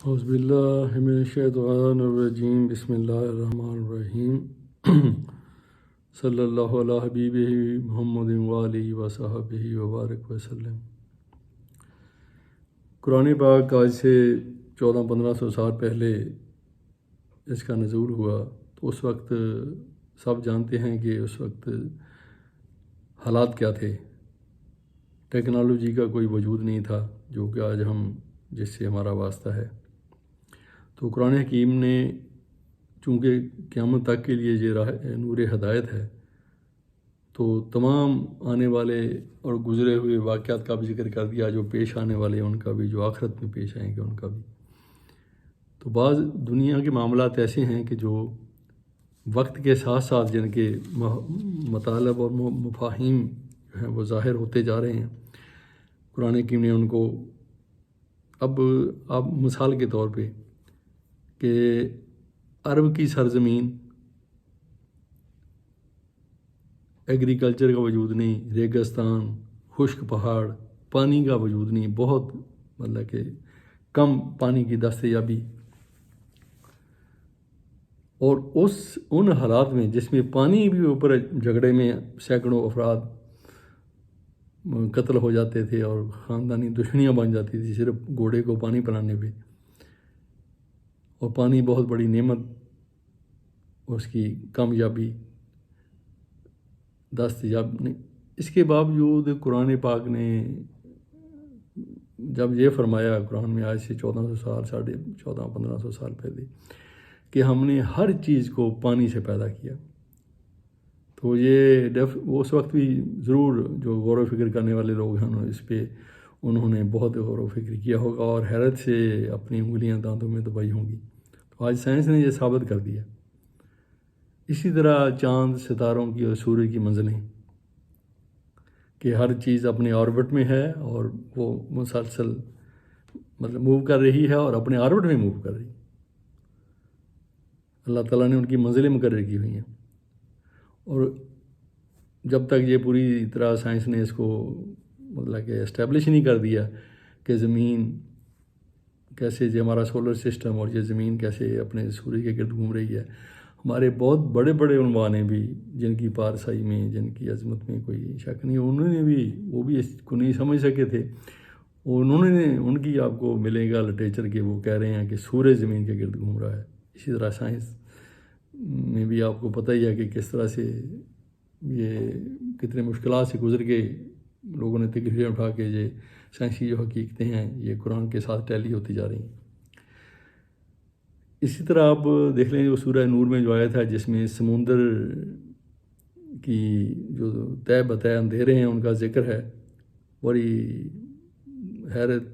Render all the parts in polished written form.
اعوذ باللہ من الشیطان الرجیم بسم اللہ الرحمن الرحیم صلی اللہ علیہ حبیبہ محمد وآلہ وصحبہ وبارک وسلم۔ قرآن پاک آج سے 1400-1500 سال پہلے اس کا نزول ہوا، تو اس وقت سب جانتے ہیں کہ اس وقت حالات کیا تھے۔ ٹیکنالوجی کا کوئی وجود نہیں تھا جو کہ آج ہم جس سے ہمارا واسطہ ہے۔ تو قرآن حکیم نے چونکہ قیامت تک کے لیے یہ راہ نور ہدایت ہے، تو تمام آنے والے اور گزرے ہوئے واقعات کا بھی ذکر کر دیا، جو پیش آنے والے ان کا بھی، جو آخرت میں پیش آئیں گے ان کا بھی۔ تو بعض دنیا کے معاملات ایسے ہیں کہ جو وقت کے ساتھ ساتھ جن کے مطالب اور مفاہیم جو ہیں وہ ظاہر ہوتے جا رہے ہیں۔ قرآن حکیم نے ان کو اب آپ مثال کے طور پہ کہ عرب کی سرزمین ایگریکلچر کا وجود نہیں، ریگستان، خشک پہاڑ، پانی کا وجود نہیں، بہت مطلب کہ کم پانی کی دستیابی، اور ان حالات میں جس میں پانی بھی اوپر جھگڑے میں سینکڑوں افراد قتل ہو جاتے تھے اور خاندانی دشمنیاں بن جاتی تھی صرف گھوڑے کو پانی پلانے پہ، اور پانی بہت بڑی نعمت، اس کی کامیابی دستیاب نہیں۔ اس کے باوجود قرآن پاک نے جب یہ فرمایا قرآن میں آج سے 1400 سال 1400-1500 سال پہلے کہ ہم نے ہر چیز کو پانی سے پیدا کیا، تو یہ اس وقت بھی ضرور جو غور و فکر کرنے والے لوگ ہیں اس پہ انہوں نے بہت غور و فکر کیا ہوگا اور حیرت سے اپنی انگلیاں دانتوں میں دبائی ہوں گی۔ تو آج سائنس نے یہ ثابت کر دیا۔ اسی طرح چاند، ستاروں کی اور سورج کی منزلیں کہ ہر چیز اپنے آربٹ میں ہے اور وہ مسلسل مطلب موو کر رہی ہے اور اپنے آربٹ میں موو کر رہی ہے۔ اللہ تعالیٰ نے ان کی منزلیں مقرر کی ہوئی ہیں، اور جب تک یہ پوری طرح سائنس نے اس کو مطلب کہ اسٹیبلش نہیں کر دیا کہ زمین کیسے، جو ہمارا سولر سسٹم اور یہ زمین کیسے اپنے سورج کے گرد گھوم رہی ہے، ہمارے بہت بڑے بڑے عنوان ہیں بھی جن کی پارسائی میں، جن کی عظمت میں کوئی شک نہیں، انہوں نے بھی وہ بھی اس کو نہیں سمجھ سکے تھے۔ انہوں نے ان کی آپ کو ملے گا لٹریچر کے، وہ کہہ رہے ہیں کہ سورج زمین کے گرد گھوم رہا ہے۔ اسی طرح سائنس میں بھی آپ کو پتہ ہی ہے کہ کس طرح سے یہ کتنے مشکلات سے گزر کے لوگوں نے تکلیفیں اٹھا کے یہ سائنسی جو حقیقتیں ہیں یہ قرآن کے ساتھ ٹیلی ہوتی جا رہی ہیں۔ اسی طرح آپ دیکھ لیں جو سورہ نور میں جو آیت ہے جس میں سمندر کی جو طے بطے اندھیرے ہیں ان کا ذکر ہے، بڑی حیرت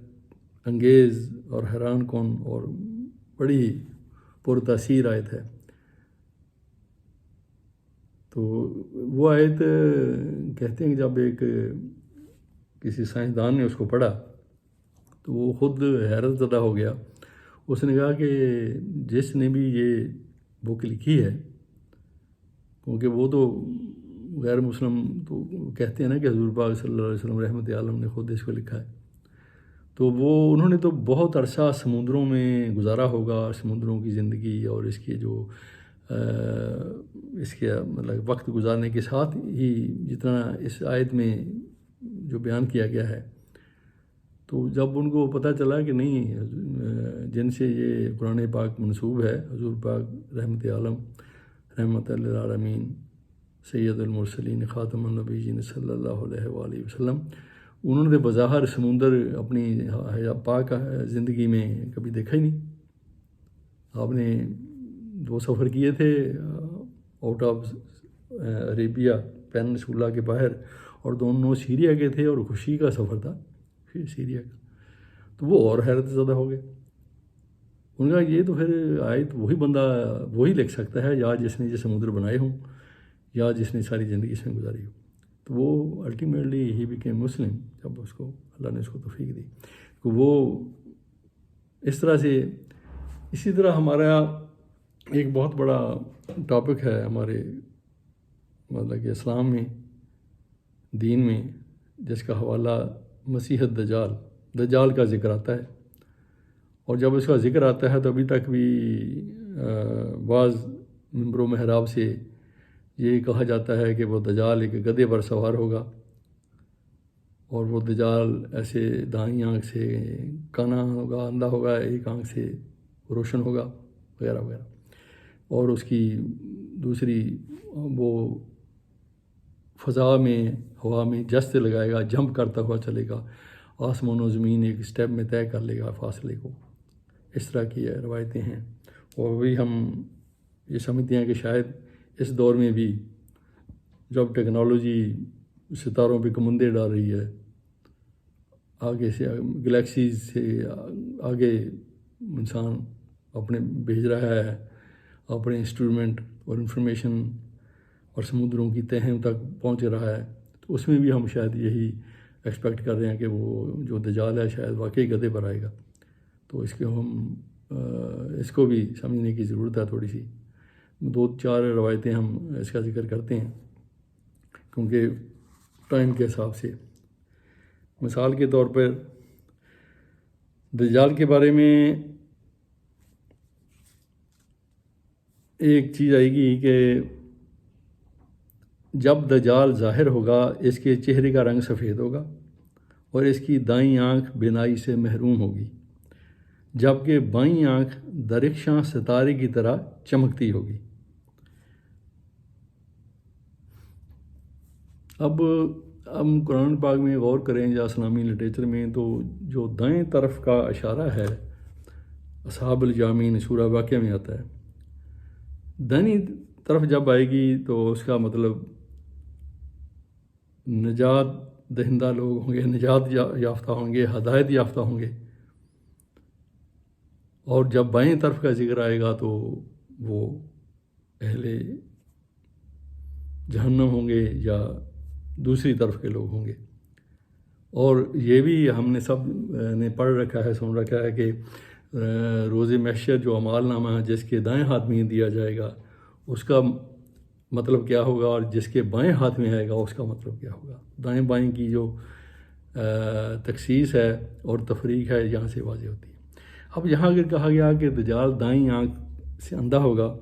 انگیز اور حیران کن اور بڑی پرتاثیر آیت ہے۔ تو وہ آیت کہتے ہیں کہ جب کسی سائنسدان نے اس کو پڑھا تو وہ خود حیرت زدہ ہو گیا۔ اس نے کہا کہ جس نے بھی یہ بک لکھی ہے، کیونکہ وہ تو غیر مسلم تو کہتے ہیں نا کہ حضور پاک صلی اللہ علیہ وسلم رحمت عالم نے خود اس کو لکھا ہے، تو انہوں نے تو بہت عرصہ سمندروں میں گزارا ہوگا، سمندروں کی زندگی اور اس کے جو اس کے مطلب وقت گزارنے کے ساتھ ہی جتنا اس آیت میں جو بیان کیا گیا ہے، تو جب ان کو پتہ چلا کہ نہیں جن سے یہ قرآن پاک منسوب ہے، حضور پاک رحمت عالم رحمت للعالمین سید المرسلین خاتم النبیین صلی اللہ علیہ وآلہ وسلم، انہوں نے بظاہر سمندر اپنی پاک زندگی میں کبھی دیکھا ہی نہیں۔ آپ نے 2 سفر کیے تھے آؤٹ آف عربیہ پیننسولا کے باہر، اور دونوں سیریا کے تھے، اور خوشی کا سفر تھا سیریا کا، تو وہ اور حیرت زدہ ہو گئے۔ ان کا یہ تو پھر آیت وہی بندہ وہی لکھ سکتا ہے، یا جس نے یہ سمندر بنائے ہوں یا جس نے ساری زندگی اس میں گزاری ہو۔ تو وہ الٹیمیٹلی ہی بیکیم مسلم، جب اس کو اللہ نے اس کو توفیق دی کہ وہ اس طرح سے۔ اسی طرح ہمارا ایک بہت بڑا ٹاپک ہے ہمارے مطلب کہ اسلام میں، دین میں، جس کا حوالہ مسیح دجال کا ذکر آتا ہے، اور جب اس کا ذکر آتا ہے تو ابھی تک بھی بعض منبر و محراب سے یہ کہا جاتا ہے کہ وہ دجال ایک گدھے پر سوار ہوگا، اور وہ دجال ایسے دائیں آنکھ سے کانا ہوگا، اندھا ہوگا، ایک آنکھ سے روشن ہوگا، وغیرہ وغیرہ، اور اس کی دوسری وہ فضا میں، ہوا میں جست لگائے گا، جمپ کرتا ہوا چلے گا، آسمان و زمین ایک اسٹیپ میں طے کر لے گا فاصلے کو. اس طرح کی روایتیں ہیں. اور وہی ہم یہ سمجھتے ہیں کہ شاید اس دور میں بھی جب ٹیکنالوجی ستاروں پہ کمندیں ڈال رہی ہے، آگے سے گلیکسیز سے آگے انسان اپنے بھیج رہا ہے اپنے انسٹرومنٹ اور انفارمیشن، اور سمندروں کی تہوں تک پہنچ رہا ہے، تو اس میں بھی ہم شاید یہی ایکسپیکٹ کر رہے ہیں کہ وہ جو دجال ہے شاید واقعی گدھے پر آئے گا. تو اس کے ہم اس کو بھی سمجھنے کی ضرورت ہے تھوڑی سی. 2-4 روایتیں ہم اس کا ذکر کرتے ہیں کیونکہ ٹائم کے حساب سے. مثال کے طور پر دجال کے بارے میں ایک چیز آئے گی کہ جب دجال ظاہر ہوگا اس کے چہرے کا رنگ سفید ہوگا اور اس کی دائیں آنکھ بینائی سے محروم ہوگی، جبکہ بائیں آنکھ درخشاں ستارے کی طرح چمکتی ہوگی. اب ہم قرآن پاک میں غور کریں یا اسلامی لٹریچر میں، تو جو دائیں طرف کا اشارہ ہے اصحاب الجامین سورہ واقعہ میں آتا ہے. دائیں طرف جب آئے گی تو اس کا مطلب نجات دہندہ لوگ ہوں گے، نجات یافتہ ہوں گے، ہدایت یافتہ ہوں گے. اور جب بائیں طرف کا ذکر آئے گا تو وہ اہل جہنم ہوں گے یا دوسری طرف کے لوگ ہوں گے. اور یہ بھی ہم نے سب نے پڑھ رکھا ہے، سن رکھا ہے کہ روز محشر جو اعمال نامہ ہے جس کے دائیں ہاتھ میں دیا جائے گا اس کا مطلب کیا ہوگا، اور جس کے بائیں ہاتھ میں آئے گا اس کا مطلب کیا ہوگا. دائیں بائیں کی جو تخصیص ہے اور تفریق ہے یہاں سے واضح ہوتی ہے. اب یہاں اگر کہا گیا کہ دجال دائیں آنکھ سے اندھا ہوگا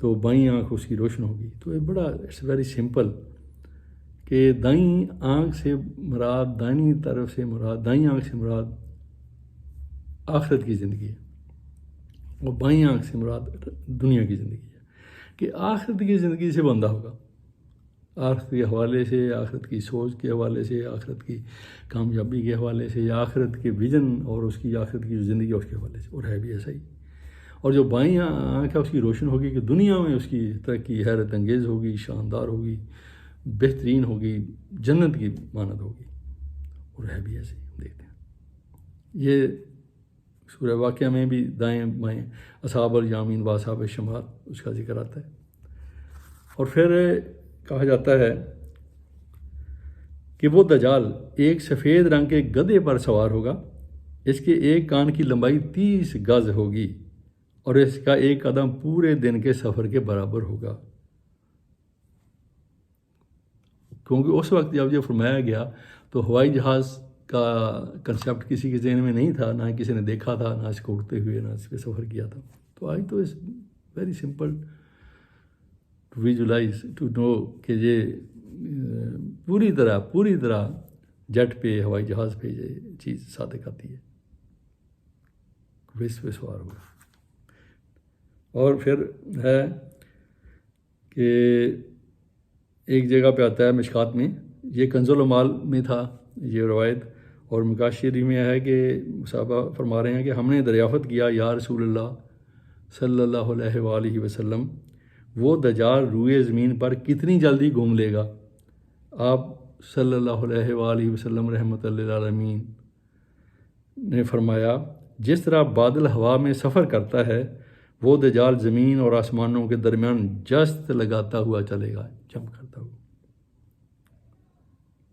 تو بائیں آنکھ اس کی روشن ہوگی، تو یہ بڑا اٹس ویری سمپل کہ دائیں آنکھ سے مراد، دائیں طرف سے مراد، دائیں آنکھ سے مراد آخرت کی زندگی ہے، اور بائیں آنکھ سے مراد دنیا کی زندگی ہے. کہ آخرت کی زندگی سے بندہ ہوگا، آخرت کے حوالے سے، آخرت کی سوچ کے حوالے سے، آخرت کی کامیابی کے حوالے سے، یا آخرت کے ویژن اور اس کی آخرت کی جو زندگی ہے اس کے حوالے سے، اور ہے بھی ایسا ہی. اور جو بائیں آنکھ ہے اس کی روشن ہوگی کہ دنیا میں اس کی ترقی حیرت انگیز ہوگی، شاندار ہوگی، بہترین ہوگی، جنت کی مانند ہوگی، اور ہے بھی ایسے ہی. دیکھتے ہیں یہ سورہ واقعہ میں بھی دائیں بائیں اصحاب الیمین و اصحاب الشمال اس کا ذکر آتا ہے. اور پھر کہا جاتا ہے کہ وہ دجال ایک سفید رنگ کے گدھے پر سوار ہوگا، اس کے ایک کان کی لمبائی 30 گز ہوگی اور اس کا ایک قدم پورے دن کے سفر کے برابر ہوگا. کیونکہ اس وقت جب یہ فرمایا گیا تو ہوائی جہاز کا کنسیپٹ کسی کے ذہن میں نہیں تھا، نہ کسی نے دیکھا تھا، نہ اس کو اڑتے ہوئے، نہ اس پہ سفر کیا تھا. تو آج تو اس very simple to visualise to know کہ یہ پوری طرح جیٹ پہ، ہوائی جہاز پہ یہ چیز صادق آتی ہے، ویس پہ سوار ہوگا. اور پھر ہے کہ ایک جگہ پہ آتا ہے مشکات میں، یہ کنز العمال میں تھا یہ روایت، اور مکاشری میں ہے کہ صحابہ فرما رہے ہیں کہ ہم نے دریافت کیا یا رسول اللہ صلی اللہ علیہ وآلہ وسلم، وہ دجال روئے زمین پر کتنی جلدی گھوم لے گا؟ آپ صلی اللہ علیہ وآلہ وسلم رحمۃ للعالمین نے فرمایا جس طرح بادل ہوا میں سفر کرتا ہے وہ دجال زمین اور آسمانوں کے درمیان جست لگاتا ہوا چلے گا، جمپ کرتا ہوا.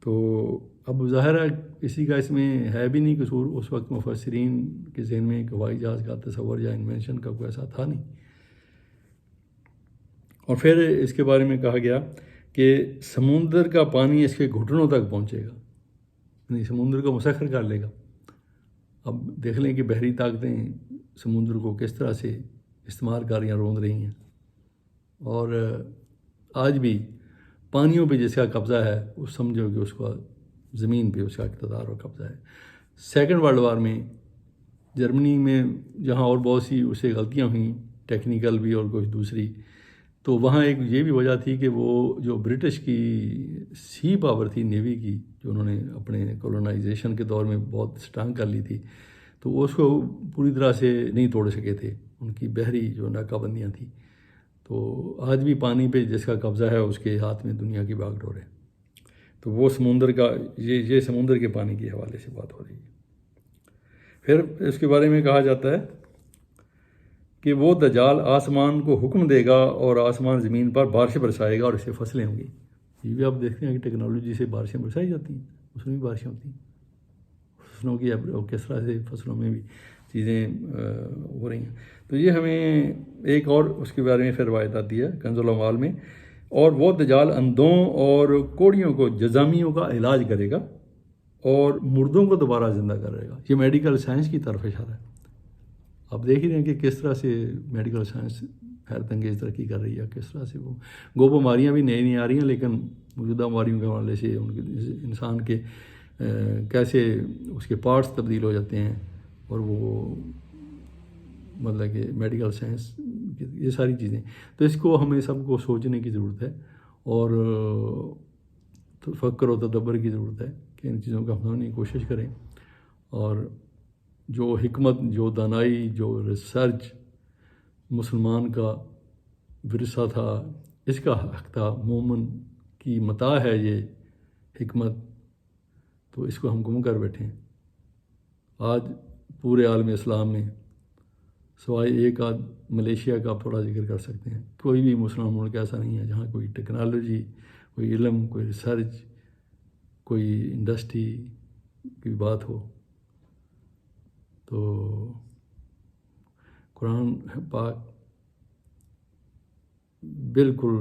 تو اب ظاہر ہے کسی کا اس میں ہے بھی نہیں قصور، اس وقت مفسرین کے ذہن میں ایک ہوائی جہاز کا تصور یا انوینشن کا کوئی ایسا تھا نہیں. اور پھر اس کے بارے میں کہا گیا کہ سمندر کا پانی اس کے گھٹنوں تک پہنچے گا، یعنی سمندر کو مسخر کر لے گا. اب دیکھ لیں کہ بحری طاقتیں سمندر کو کس طرح سے استعمال کاریاں روند رہی ہیں، اور آج بھی پانیوں پہ جس کا قبضہ ہے وہ سمجھو کہ اس کا زمین پہ اس کا اقتدار اور قبضہ ہے۔ سیکنڈ ورلڈ وار میں جرمنی میں جہاں اور بہت سی اسے غلطیاں ہوئیں، ٹیکنیکل بھی اور کچھ دوسری، تو وہاں ایک یہ بھی وجہ تھی کہ وہ جو برٹش کی سی پاور تھی نیوی کی، جو انہوں نے اپنے کولونائزیشن کے دور میں بہت اسٹرانگ کر لی تھی، تو وہ اس کو پوری طرح سے نہیں توڑ سکے تھے، ان کی بحری جو ناکہ بندیاں تھیں۔ تو آج بھی پانی پہ جس کا قبضہ ہے اس کے ہاتھ میں دنیا کی باغ ڈور ہے۔ تو وہ سمندر کا یہ سمندر کے پانی کے حوالے سے بات ہو رہی ہے۔ پھر اس کے بارے میں کہا جاتا ہے کہ وہ دجال آسمان کو حکم دے گا اور آسمان زمین پر بارشیں برسائے گا اور اس سے فصلیں ہوں گی۔ یہ بھی آپ دیکھتے ہیں کہ ٹیکنالوجی سے بارشیں برسائی جاتی ہیں، اس میں بھی بارشیں ہوتی ہیں، فصلوں کی کس طرح سے فصلوں میں بھی چیزیں ہو رہی ہیں۔ تو یہ ہمیں ایک اور اس کے بارے میں پھر روایت آتی ہے کنز الاموال میں، اور وہ دجال اندھوں اور کوڑیوں کو جزامیوں کا علاج کرے گا اور مردوں کو دوبارہ زندہ کرے گا۔ یہ میڈیکل سائنس کی طرف اشارہ ہے۔ آپ دیکھ ہی رہے ہیں کہ کس طرح سے میڈیکل سائنس حیرت انگیز ترقی کر رہی ہے، کس طرح سے وہ بیماریاں بھی نئی نئی آ رہی ہیں، لیکن موجودہ بیماریوں کے حوالے سے ان کے انسان کے کیسے اس کے پارٹس تبدیل ہو جاتے ہیں، اور وہ مطلب کہ میڈیکل سائنس یہ ساری چیزیں، تو اس کو ہمیں سب کو سوچنے کی ضرورت ہے اور تفکر و تدبر کی ضرورت ہے کہ ان چیزوں کا ہم سمجھنے کی کوشش کریں، اور جو حکمت، جو دانائی، جو ریسرچ مسلمان کا ورثہ تھا، اس کا حق تھا، مومن کی متاع ہے یہ حکمت، تو اس کو ہم گم کر بیٹھے ہیں۔ آج پورے عالم اسلام میں سوائے ایک آدھ ملیشیا کا تھوڑا ذکر کر سکتے ہیں، کوئی بھی مسلمان ملک ایسا نہیں ہے جہاں کوئی ٹیکنالوجی، کوئی علم، کوئی ریسرچ، کوئی انڈسٹری کی بات ہو۔ تو قرآن پاک بالکل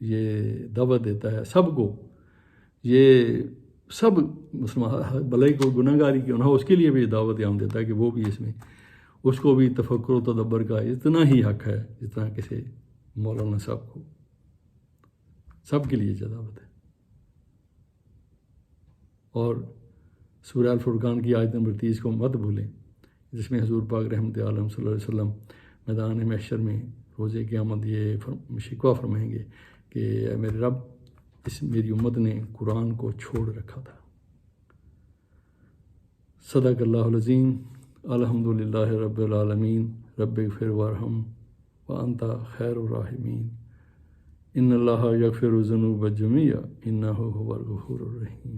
یہ دعوت دیتا ہے سب کو، یہ سب مسلمان بھلے کوئی گناہ گاری کیوں نہ ہو، اس کے لیے بھی دعوت عام دیتا ہے کہ وہ بھی اس میں، اس کو بھی تفکر و تدبر کا اتنا ہی حق ہے جتنا کسی مولانا صاحب کو، سب کے لیے دعوت ہے۔ اور سورہ الفرقان کی آیت نمبر 30 کو مت بھولیں، جس میں حضور پاک رحمت عالم صلی اللہ علیہ وسلم میدان محشر میں روز قیامت یہ شکوہ فرمائیں گے کہ اے میرے رب، اس میری امت نے قرآن کو چھوڑ رکھا تھا۔ صدق اللہ العظیم۔ الحمدللہ رب العالمین، رب اغفر وارحم وانت خیر الراحمین، ان اللہ یغفر الذنوب جميعا انہ هو الغفور الرحیم۔